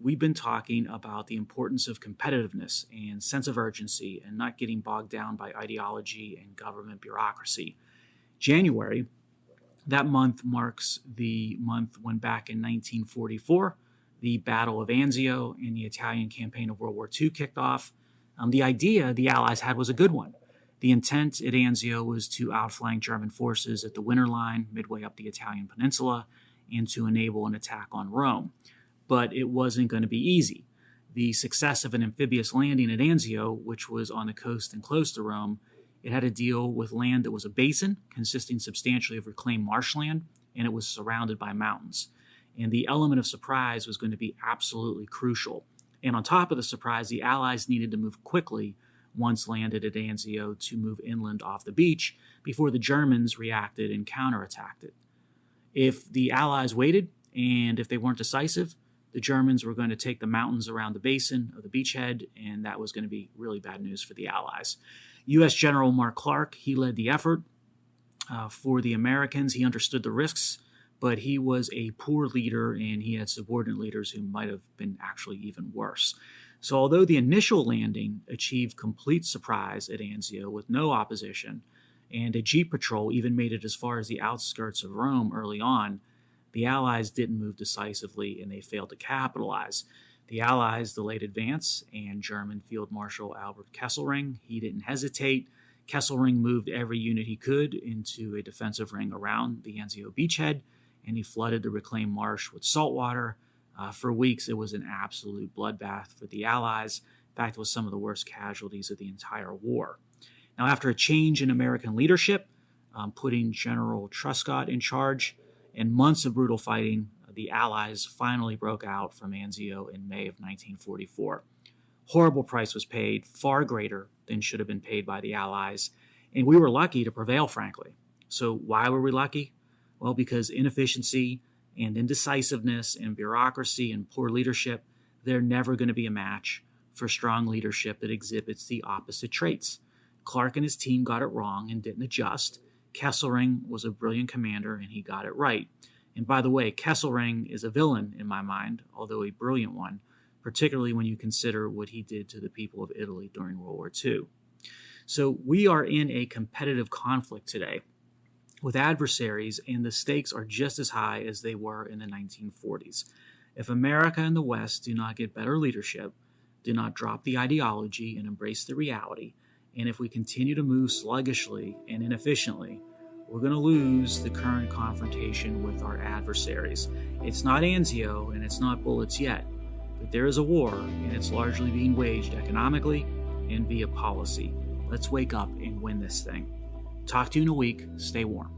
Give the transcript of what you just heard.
we've been talking about the importance of competitiveness and sense of urgency and not getting bogged down by ideology and government bureaucracy. January, that month marks the month when back in 1944, the Battle of Anzio and the Italian campaign of World War II kicked off. The idea the Allies had was a good one. The intent at Anzio was to outflank German forces at the winter line midway up the Italian peninsula and to enable an attack on Rome. But it wasn't going to be easy. The success of an amphibious landing at Anzio, which was on the coast and close to Rome, it had to deal with land that was a basin consisting substantially of reclaimed marshland, and it was surrounded by mountains. And the element of surprise was going to be absolutely crucial. And on top of the surprise, the Allies needed to move quickly once landed at Anzio to move inland off the beach before the Germans reacted and counterattacked it. If the Allies waited and if they weren't decisive, the Germans were going to take the mountains around the basin of the beachhead, and that was going to be really bad news for the Allies. U.S. General Mark Clark, he led the effort. For the Americans, he understood the risks, but he was a poor leader, and he had subordinate leaders who might have been actually even worse. So although the initial landing achieved complete surprise at Anzio with no opposition, and a jeep patrol even made it as far as the outskirts of Rome early on, the Allies didn't move decisively and they failed to capitalize. The Allies delayed advance, and German Field Marshal Albert Kesselring, he didn't hesitate. Kesselring moved every unit he could into a defensive ring around the Anzio beachhead, and he flooded the reclaimed marsh with salt water. For weeks, it was an absolute bloodbath for the Allies. In fact, it was some of the worst casualties of the entire war. Now, after a change in American leadership, putting General Truscott in charge, and months of brutal fighting, the Allies finally broke out from Anzio in May of 1944. Horrible price was paid, far greater than should have been paid by the Allies, and we were lucky to prevail, frankly. So why were we lucky? Well, because inefficiency and indecisiveness and bureaucracy and poor leadership, they're never going to be a match for strong leadership that exhibits the opposite traits. Clark and his team got it wrong and didn't adjust. Kesselring was a brilliant commander, and he got it right. And by the way, Kesselring is a villain in my mind, although a brilliant one, particularly when you consider what he did to the people of Italy during World War II. So we are in a competitive conflict today with adversaries, and the stakes are just as high as they were in the 1940s. If America and the West do not get better leadership, do not drop the ideology and embrace the reality, and if we continue to move sluggishly and inefficiently, we're going to lose the current confrontation with our adversaries. It's not Anzio and it's not bullets yet, but there is a war, and it's largely being waged economically and via policy. Let's wake up and win this thing. Talk to you in a week. Stay warm.